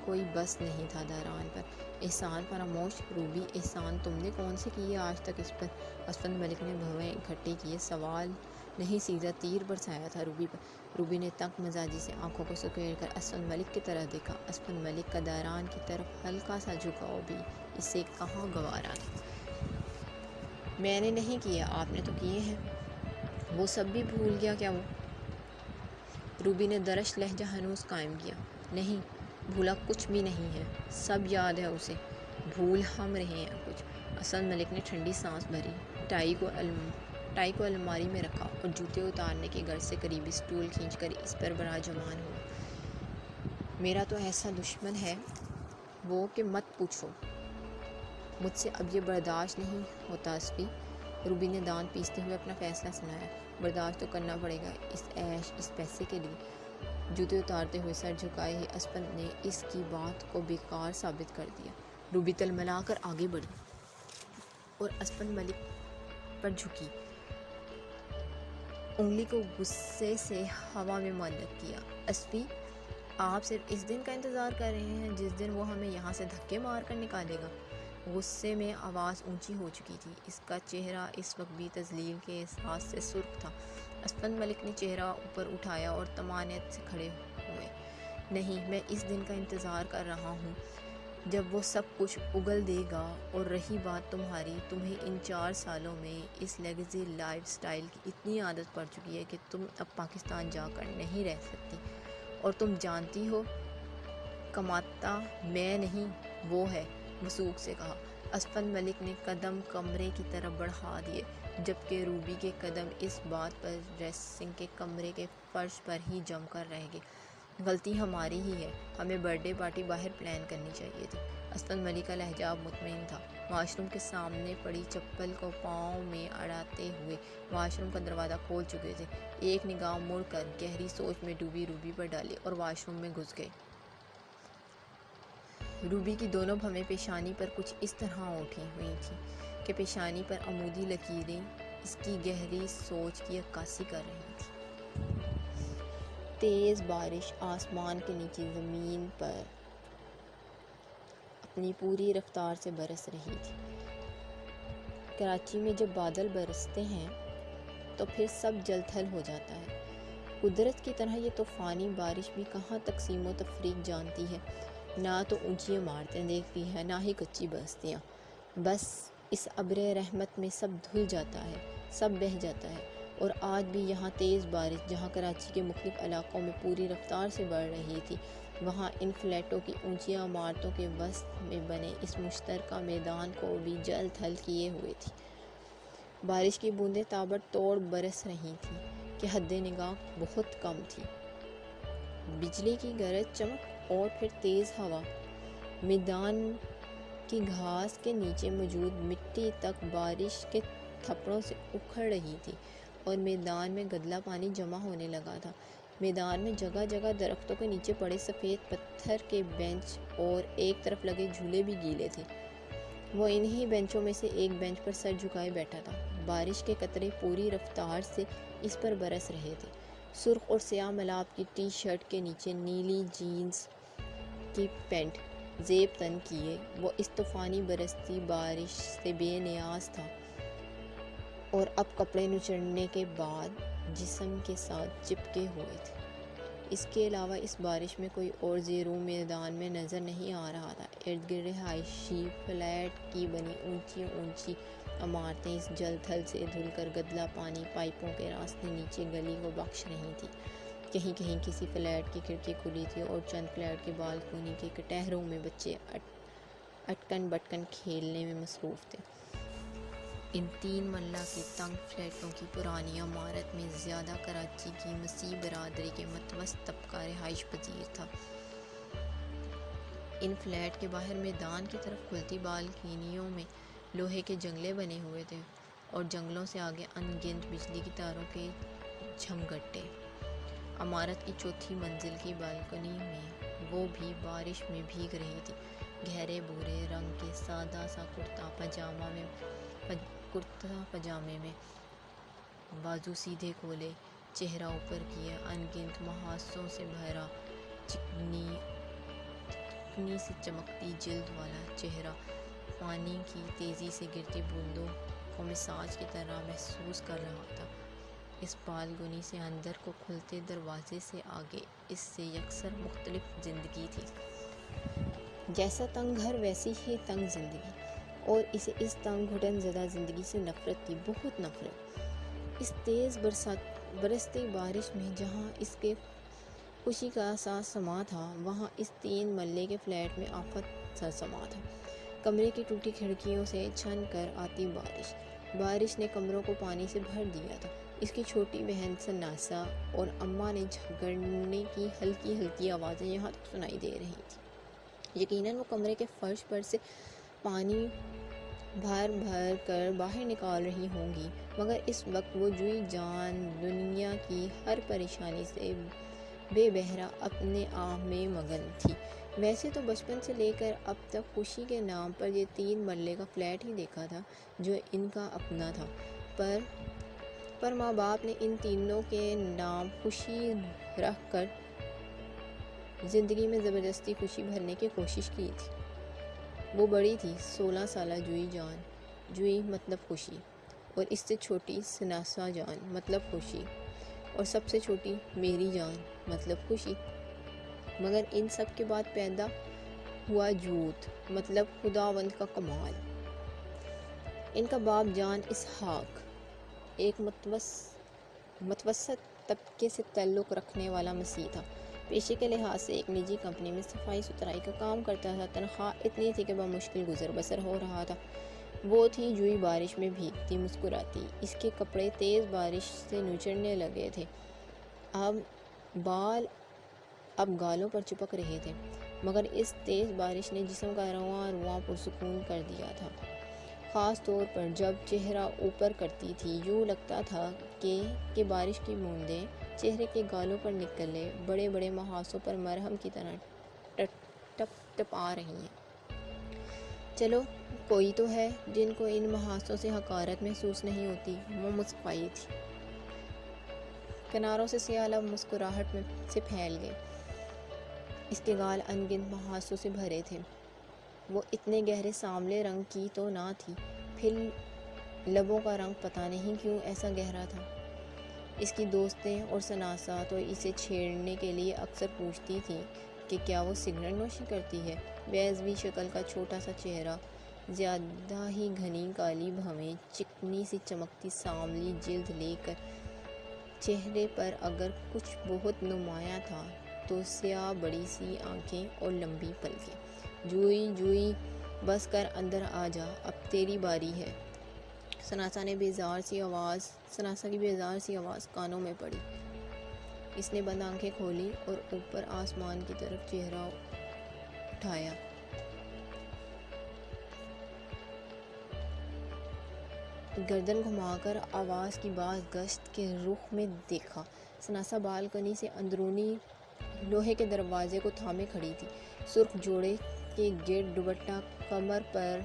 کوئی بس نہیں تھا داران پر۔ احسان فراموش؟ روبی، احسان تم نے کون سے کیے آج تک اس پر؟ اسفند ملک نے بھویں اکٹھی کیے۔ سوال نہیں، سیدھا تیر برسایا تھا روبی پر۔ روبی نے تنگ مزاجی سے آنکھوں کو سکیڑ کر اسفند ملک کی طرف دیکھا۔ اسفند ملک کا داران کی طرف ہلکا سا جھکاؤ بھی اسے کہاں گوارا تھا۔ میں نے نہیں کیے، آپ نے تو کیے ہیں۔ وہ سب بھی بھول گیا کیا وہ؟ روبی نے درش لہجہ ہنوز قائم کیا۔ نہیں، بھولا کچھ بھی نہیں ہے، سب یاد ہے اسے۔ بھول ہم رہے ہیں کچھ۔ اسفند ملک نے ٹھنڈی سانس بھری، ٹائی کو الماری میں رکھا اور جوتے اتارنے کی غرض سے قریبی سٹول کھینچ کر اس پر براجمان ہوا۔ میرا تو ایسا دشمن ہے وہ کہ مت پوچھو، مجھ سے اب یہ برداشت نہیں ہوتا اسفی۔ روبی نے دانت پیستے ہوئے اپنا فیصلہ سنایا۔ برداشت تو کرنا پڑے گا، اس عیش، اس پیسے کے لیے۔ جوتے اتارتے ہوئے سر جھکائے ہی اسفند نے اس کی بات کو بیکار ثابت کر دیا۔ روبی تلملا کر آگے بڑھی اور اسفند ملک پر جھکی، انگلی کو غصے سے ہوا میں معلق کیا۔ اسفی، آپ صرف اس دن کا انتظار کر رہے ہیں جس دن وہ ہمیں یہاں سے دھکے مار کر نکالے گا؟ غصے میں آواز اونچی ہو چکی تھی۔ اس کا چہرہ اس وقت بھی تذلیل کے احساس سے سرخ تھا۔ اسفند ملک نے چہرہ اوپر اٹھایا اور طمانینت سے کھڑے ہوئے۔ نہیں، میں اس دن کا انتظار کر رہا ہوں جب وہ سب کچھ اگل دے گا۔ اور رہی بات تمہاری، تمہیں ان 4 سالوں میں اس لیگزی لائف سٹائل کی اتنی عادت پڑ چکی ہے کہ تم اب پاکستان جا کر نہیں رہ سکتی، اور تم جانتی ہو کماتا میں نہیں وہ ہے، وثوق سے کہا۔ اسفند ملک نے قدم کمرے کی طرف بڑھا دیے، جبکہ روبی کے قدم اس بات پر ڈریسنگ کے کمرے کے فرش پر ہی جم کر رہ گئے۔ غلطی ہماری ہی ہے، ہمیں برتھ ڈے پارٹی باہر پلان کرنی چاہیے تھی۔ اسفند ملک کا لہجہ اب مطمئن تھا۔ واش روم کے سامنے پڑی چپل کو پاؤں میں اڑاتے ہوئے واش روم کا دروازہ کھول چکے تھے۔ ایک نگاہ مڑ کر گہری سوچ میں ڈوبی روبی پر ڈالی اور واش روم میں گھس گئے۔ روبی کی دونوں بھویں پیشانی پر کچھ اس طرح اٹھی ہوئی تھیں کہ پیشانی پر عمودی لکیریں اس کی گہری سوچ کی عکاسی کر رہی تھیں۔ تیز بارش آسمان کے نیچے زمین پر اپنی پوری رفتار سے برس رہی تھی۔ کراچی میں جب بادل برستے ہیں تو پھر سب جل تھل ہو جاتا ہے۔ قدرت کی طرح یہ طوفانی بارش بھی کہاں تقسیم و تفریق جانتی ہے، نہ تو اونچی عمارتیں دیکھتی ہے، نہ ہی کچی بستیاں۔ بس اس ابر رحمت میں سب دھل جاتا ہے، سب بہہ جاتا ہے۔ اور آج بھی یہاں تیز بارش جہاں کراچی کے مختلف علاقوں میں پوری رفتار سے بڑھ رہی تھی، وہاں ان فلیٹوں کی اونچی عمارتوں کے وسط میں بنے اس مشترکہ میدان کو بھی جل تھل کیے ہوئے تھی۔ بارش کی بوندیں تابڑ توڑ برس رہی تھیں کہ حد نگاہ بہت کم تھی۔ بجلی کی گرج چمک اور پھر تیز ہوا میدان کی گھاس کے نیچے موجود مٹی تک بارش کے تھپڑوں سے اکھڑ رہی تھی اور میدان میں گدلا پانی جمع ہونے لگا تھا۔ میدان میں جگہ جگہ درختوں کے نیچے پڑے سفید پتھر کے بینچ اور ایک طرف لگے جھولے بھی گیلے تھے۔ وہ انہی بینچوں میں سے ایک بینچ پر سر جھکائے بیٹھا تھا۔ بارش کے قطرے پوری رفتار سے اس پر برس رہے تھے۔ سرخ اور سیاہ ملاب کی ٹی شرٹ کے نیچے نیلی جینز کی پینٹ زیب تن کیے وہ اس طوفانی برستی بارش سے بے نیاز تھا اور اب کپڑے نچوڑنے کے بعد جسم کے ساتھ چپکے ہوئے تھے۔ اس کے علاوہ اس بارش میں کوئی اور زیرو میدان میں نظر نہیں آ رہا تھا۔ ارد گرد رہائشی فلیٹ کی بنی اونچی اونچی عمارتیں اس جل تھل سے دھل کر گدلا پانی پائپوں کے راستے نیچے گلی کو بخش رہی تھی۔ کہیں کہیں کسی فلیٹ کی کھڑکی کھلی تھی اور چند فلیٹ کی بالکونی کے کٹہروں میں بچے اٹکن بٹکن کھیلنے میں مصروف تھے۔ ان 3 مرلہ کی تنگ فلیٹوں کی پرانی عمارت میں زیادہ کراچی کی مسیح برادری کے متوسط طبقہ رہائش پذیر تھا۔ ان فلیٹ کے باہر میدان کی طرف کھلتی بالکنیوں میں لوہے کے جنگلے بنے ہوئے تھے اور جنگلوں سے آگے ان گنت بجلی کی تاروں کے جھمگٹے۔ عمارت کی چوتھی منزل کی بالکنی میں وہ بھی بارش میں بھیگ رہی تھی۔ گہرے بھورے رنگ کے سادہ سا کرتا پجامے میں بازو سیدھے کھولے، چہرہ اوپر کیے، ان گنت محاسوں سے بھرا، چکنی سے چمکتی جلد والا چہرہ پانی کی تیزی سے گرتی بوندوں کو مساج کی طرح محسوس کر رہا تھا۔ اس بالکنی سے اندر کو کھلتے دروازے سے آگے اس سے یکسر مختلف زندگی تھی۔ جیسا تنگ گھر ویسی ہی تنگ زندگی، اور اسے اس تنگ گھٹن زدہ زندگی سے نفرت تھی، بہت نفرت۔ اس تیز برستی بارش میں جہاں اس کے خوشی کا احساس سما تھا، وہاں اس 3 مرلے کے فلیٹ میں آفت سا سما تھا۔ کمرے کی ٹوٹی کھڑکیوں سے چھن کر آتی بارش نے کمروں کو پانی سے بھر دیا تھا۔ اس کی چھوٹی بہن ثناسا اور اماں نے جھگڑنے کی ہلکی ہلکی آوازیں یہاں تک سنائی دے رہی تھیں۔ یقیناً وہ کمرے کے فرش پر سے پانی بھر بھر کر باہر نکال رہی ہوں گی، مگر اس وقت وہ جوئی جان دنیا کی ہر پریشانی سے بے بہرہ اپنے آپ میں مگن تھی۔ ویسے تو بچپن سے لے کر اب تک خوشی کے نام پر یہ 3 مرلے کا فلیٹ ہی دیکھا تھا جو ان کا اپنا تھا، پر ماں باپ نے ان تینوں کے نام خوشی رکھ کر زندگی میں زبردستی خوشی بھرنے کی کوشش کی تھی۔ وہ بڑی تھی، 16 سالہ جوئی جان، جوئی مطلب خوشی، اور اس سے چھوٹی ثناسا جان مطلب خوشی، اور سب سے چھوٹی میری جان مطلب خوشی۔ مگر ان سب کے بعد پیدا ہوا جود مطلب خداوند کا کمال۔ ان کا باپ جان اسحاق ایک متوسط طبقے سے تعلق رکھنے والا مسیحی تھا۔ پیشے کے لحاظ سے ایک نجی کمپنی میں صفائی ستھرائی کا کام کرتا تھا۔ تنخواہ اتنی تھی کہ بمشکل گزر بسر ہو رہا تھا۔ وہ تھی جوئی بارش میں بھیگتی مسکراتی۔ اس کے کپڑے تیز بارش سے نچڑنے لگے تھے، اب گالوں پر چپک رہے تھے، مگر اس تیز بارش نے جسم کا رواں رواں پرسکون کر دیا تھا، خاص طور پر جب چہرہ اوپر کرتی تھی۔ یوں لگتا تھا کہ بارش کی بوندیں چہرے کے گالوں پر نکلے بڑے بڑے محاذوں پر مرہم کی طرح ٹپ ٹپ آ رہی ہیں۔ چلو، کوئی تو ہے جن کو ان محاذوں سے حقارت محسوس نہیں ہوتی، وہ مصفائی تھی۔ کناروں سے سیاہ لب مسکراہٹ سے پھیل گئے۔ اس کے گال ان گنت محاذوں سے بھرے تھے۔ وہ اتنے گہرے سانولے رنگ کی تو نہ تھی، پھر لبوں کا رنگ پتہ نہیں کیوں ایسا گہرا تھا۔ اس کی دوستیں اور ثناء تو اسے چھیڑنے کے لیے اکثر پوچھتی تھیں کہ کیا وہ سگریٹ نوشی کرتی ہے۔ بیضوی شکل کا چھوٹا سا چہرہ، زیادہ ہی گھنی کالی بھویں، چکنی سی چمکتی سانولی جلد لے کر چہرے پر اگر کچھ بہت نمایاں تھا تو سیاہ بڑی سی آنکھیں اور لمبی پلکیں۔ جوئی بس کر اندر آ جا، اب تیری باری ہے۔ ثناء کی بیزار سی آواز کانوں میں پڑی۔ اس نے بند آنکھیں کھولی اور اوپر آسمان کی طرف چہرہ اٹھایا۔ گردن گھما کر آواز کی باز گشت کے رخ میں دیکھا۔ ثناء بالکنی سے اندرونی لوہے کے دروازے کو تھامے کھڑی تھی، سرخ جوڑے کے گرد دوپٹہ کمر پر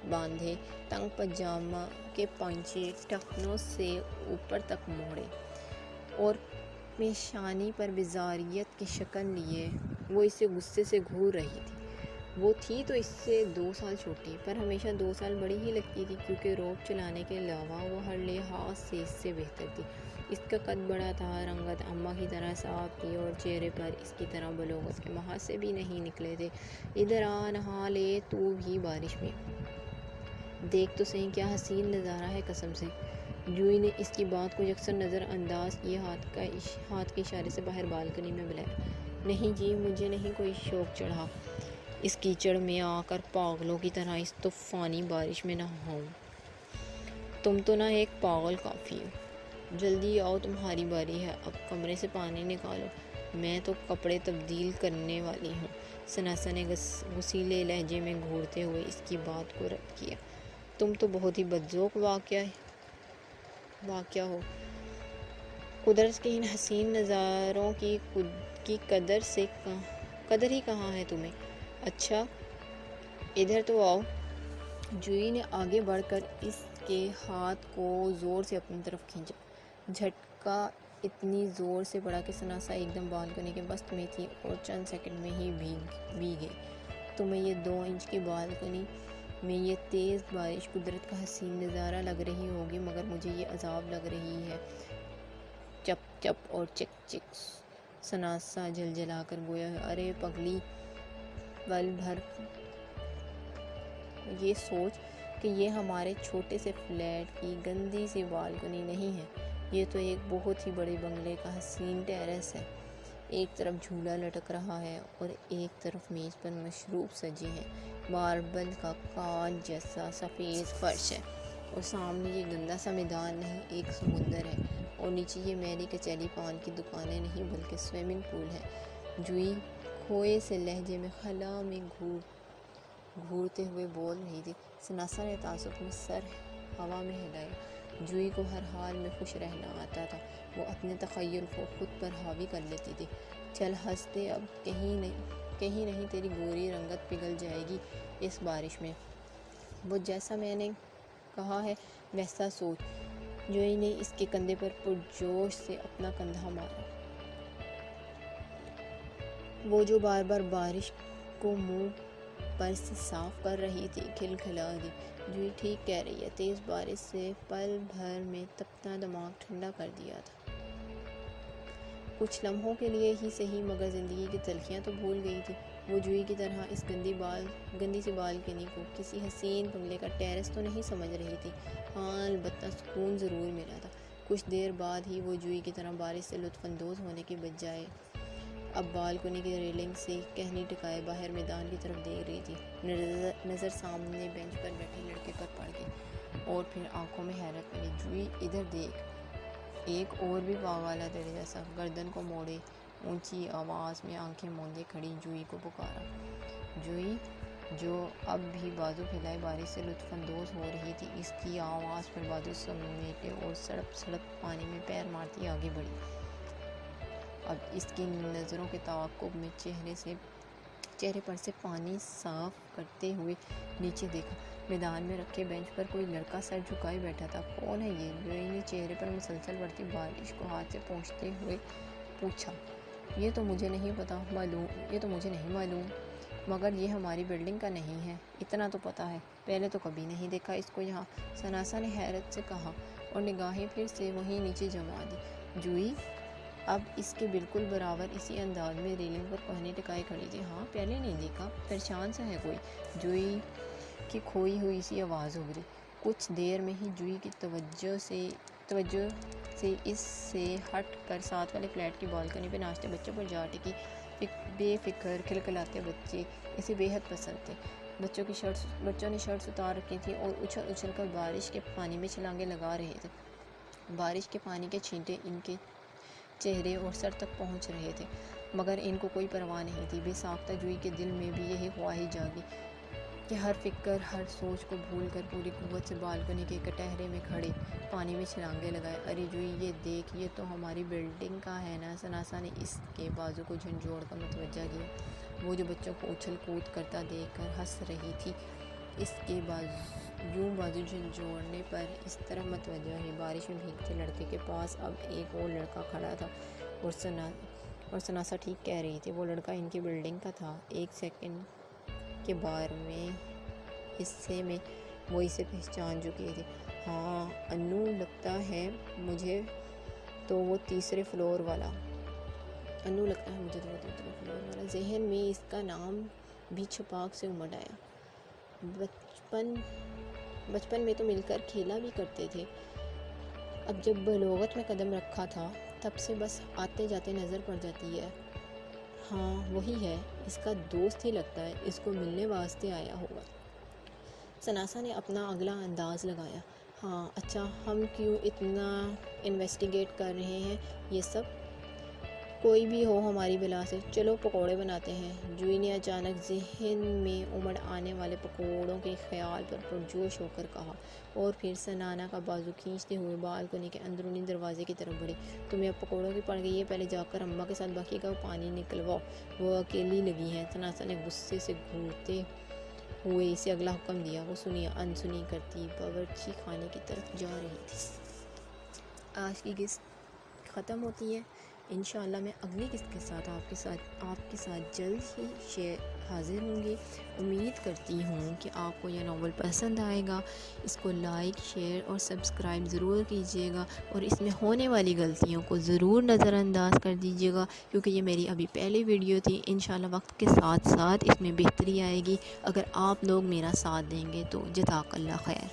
باندھے، تنگ پاجامہ کے پنچے ٹخنوں سے اوپر تک موڑے اور پیشانی پر بیزاریت کی شکن لیے وہ اسے غصے سے گھور رہی تھی۔ وہ تھی تو اس سے 2 سال چھوٹی، پر ہمیشہ 2 سال بڑی ہی لگتی تھی، کیونکہ روب چلانے کے علاوہ وہ ہر لحاظ سے اس سے بہتر تھی۔ اس کا قد بڑا تھا، رنگت اماں کی طرح صاف تھی اور چہرے پر اس کی طرح بلوغت کے محاذ بھی نہیں نکلے تھے۔ ادھر آ، نہا لے تو بھی بارش میں۔ دیکھ تو صحیح کیا حسین نظارہ ہے، قسم سے۔ جوئی نے اس کی بات کو یکسر نظر انداز کیے ہاتھ کے اشارے سے باہر بالکنی میں بلایا۔ نہیں جی، مجھے نہیں کوئی شوق چڑھا اس کیچڑ میں آ کر پاگلوں کی طرح اس طوفانی بارش میں نہاؤں۔ تم تو نہ ایک پاگل کافی ہو۔ جلدی آؤ، تمہاری باری ہے، اب کمرے سے پانی نکالو، میں تو کپڑے تبدیل کرنے والی ہوں۔ ثناء نے غصیلے لہجے میں گھورتے ہوئے اس کی بات کو رد کیا۔ تم تو بہت ہی بدذوق واقعہ ہو۔ قدرت کے ان حسین نظاروں کی قدر ہی کہاں ہے تمہیں؟ اچھا، ادھر تو آؤ۔ جوئی نے آگے بڑھ کر اس کے ہاتھ کو زور سے اپنی طرف کھینچا۔ جھٹکا اتنی زور سے پڑا کہ ثناء ایک دم بالکنی کے وسط میں تھی اور چند سیکنڈ میں ہی بھیگ گئی۔ تمہیں یہ 2 انچ کی بالکنی میں یہ تیز بارش قدرت کا حسین نظارہ لگ رہی ہوگی، مگر مجھے یہ عذاب لگ رہی ہے۔ چپ چپ اور چک چک۔ ثناء جھلجھلا کر گویا ارے پگلی، پل بھر یہ سوچ کہ یہ ہمارے چھوٹے سے فلیٹ کی گندی سی بالکنی نہیں ہے، یہ تو ایک بہت ہی بڑے بنگلے کا حسین ٹیرس ہے۔ ایک طرف جھولا لٹک رہا ہے اور ایک طرف میز پر مشروب سجے ہیں، ماربل کا کانچ جیسا سفید فرش ہے، اور سامنے یہ گندا سا میدان نہیں، ایک سمندر ہے، اور نیچے یہ میری کچیلی پان کی دکانیں نہیں بلکہ سوئمنگ پول ہے۔ جوئی کھوئے سے لہجے میں خلا میں گھورتے ہوئے بول رہی تھی۔ ثناء نے تعصب میں سر ہوا میں ہلایا۔ جوئی کو ہر حال میں خوش رہنا آتا تھا، وہ اپنے تخیل کو خود پر حاوی کر لیتی تھی۔ چل ہنس دے اب، کہیں نہیں تیری گوری رنگت پگھل جائے گی اس بارش میں۔ وہ جیسا میں نے کہا ہے ویسا سوچ۔ جوئی نے اس کے کندھے پر پرجوش سے اپنا کندھا مارا۔ وہ جو بار بار بارش کو منہ پر سے صاف کر رہی تھی، کھلکھلا دی۔ جوئی ٹھیک کہہ رہی ہے، تیز بارش سے پل بھر میں تپتا دماغ ٹھنڈا کر دیا تھا۔ کچھ لمحوں کے لیے ہی صحیح، مگر زندگی کی تلخیاں تو بھول گئی تھی۔ وہ جوئی کی طرح اس گندی سی بالکنی کو کسی حسین بنگلے کا ٹیرس تو نہیں سمجھ رہی تھی۔ ہاں، البتہ سکون ضرور ملا تھا۔ کچھ دیر بعد ہی وہ جوئی کی طرح بارش سے لطف اندوز ہونے کے بجائے اب بالکنی کی ریلنگ سے کہنی ٹکائے باہر میدان کی طرف دیکھ رہی تھی۔ نظر سامنے بینچ پر بیٹھے لڑکے پر پڑ گئی اور پھر آنکھوں میں حیرت ملی۔ جوئی ادھر دیکھ، ایک اور بھی پاگل ہے تیرے جیسا۔ گردن کو موڑے، اونچی آواز میں آنکھیں موندے کھڑی جوئی کو پکارا۔ جوئی جو اب بھی بازو پھیلائے بارش سے لطف اندوز ہو رہی تھی، اس کی آواز پر بازو سمیٹے اور سڑپ سڑپ پانی میں پیر مارتی آگے بڑھی۔ اب اس کی نظروں کے تعاقب میں چہرے پر سے پانی صاف کرتے ہوئے نیچے دیکھا۔ میدان میں رکھے بینچ پر کوئی لڑکا سر جھکائے بیٹھا تھا۔ کون ہے یہ؟ جوئی نے چہرے پر مسلسل بڑھتی بارش کو ہاتھ سے پوچھتے ہوئے پوچھا۔ یہ تو مجھے نہیں معلوم، مگر یہ ہماری بلڈنگ کا نہیں ہے، اتنا تو پتہ ہے۔ پہلے تو کبھی نہیں دیکھا اس کو یہاں، ثناسا نے حیرت سے کہا اور نگاہیں پھر سے وہیں نیچے جما دی۔ جوئی اب اس کے بالکل برابر اسی انداز میں ریلنگ پر کہنی ٹکائے کھڑی تھی۔ ہاں، پہلے نہیں دیکھا، پریشان سا ہے کوئی، جوئی کی کھوئی ہوئی سی آواز ابھری۔ کچھ دیر میں ہی جوئی کی توجہ سے اس سے ہٹ کر ساتھ والے فلیٹ کی بالکنی پہ ناچتے بچوں پر جا ٹکی۔ بے فکر کھلکھلاتے بچے اسے بے حد پسند تھے۔ بچوں نے شرٹس اتار رکھی تھی اور اچھل اچھل کر بارش کے پانی میں چھلانگیں لگا رہے تھے۔ بارش کے پانی کے چھینٹے ان کے چہرے اور سر تک پہنچ رہے تھے، مگر ان کو کوئی پرواہ نہیں تھی۔ بے ساختہ جوئی کے دل میں بھی یہی خواہش جاگی کہ ہر فکر، ہر سوچ کو بھول کر پوری قوت سے بالکنی کے کٹہرے میں کھڑے پانی میں چھلانگیں لگائے۔ ارے جوئی، یہ دیکھ، یہ تو ہماری بلڈنگ کا ہے نا؟ ثناسا نے اس کے بازو کو جھنجھوڑ کر متوجہ کیا، وہ جو بچوں کو اچھل کود کرتا دیکھ کر ہنس رہی تھی۔ اس کے بازو جھنجھوڑنے پر اس طرف متوجہ ہوئی۔ بارش میں بھیگتے لڑکے کے پاس اب ایک اور لڑکا کھڑا تھا اور ثناسا ٹھیک کہہ رہی تھی، وہ لڑکا ان کی بلڈنگ کا تھا۔ ایک سیکنڈ کے بارہویں حصے میں وہ اسے پہچان چکی تھی۔ ہاں، انو لگتا ہے مجھے تو وہ تیسرے فلور والا۔ ذہن میں اس کا نام بھی چھپاک سے امڑ آیا۔ بچپن میں تو مل کر کھیلا بھی کرتے تھے، اب جب بلوغت میں قدم رکھا تھا تب سے بس آتے جاتے نظر پڑ جاتی ہے۔ ہاں وہی ہے، اس کا دوست ہی لگتا ہے، اس کو ملنے واسطے آیا ہوگا۔ ثناسا نے اپنا اگلا انداز لگایا۔ ہاں اچھا، ہم کیوں اتنا انویسٹیگیٹ کر رہے ہیں یہ سب؟ کوئی بھی ہو ہماری بلا سے، چلو پکوڑے بناتے ہیں۔ جوئی نے اچانک ذہن میں امڑ آنے والے پکوڑوں کے خیال پر پرجوش ہو کر کہا، اور پھر ثنانا کا بازو کھینچتے ہوئے بالکنی کے اندرونی دروازے کی طرف بڑھی۔ تمہیں اب پکوڑوں کی پڑ گئی ہے، پہلے جا کر اماں کے ساتھ باقی کا پانی نکلواؤ، وہ اکیلی لگی ہیں۔ ثناسا نے غصے سے گھورتے ہوئے اسے اگلا حکم دیا۔ وہ سنی انسنی کرتی باورچی خانے کی طرف جا رہی تھی۔ آج کی قسط ختم ہوتی ہے۔ انشاءاللہ میں اگلی قسط کے ساتھ آپ کے ساتھ جلد ہی حاضر ہوں گی۔ امید کرتی ہوں کہ آپ کو یہ ناول پسند آئے گا۔ اس کو لائک، شیئر اور سبسکرائب ضرور کیجیے گا، اور اس میں ہونے والی غلطیوں کو ضرور نظر انداز کر دیجیے گا، کیونکہ یہ میری ابھی پہلی ویڈیو تھی۔ انشاءاللہ وقت کے ساتھ ساتھ اس میں بہتری آئے گی، اگر آپ لوگ میرا ساتھ دیں گے تو۔ جزاک اللہ خیر۔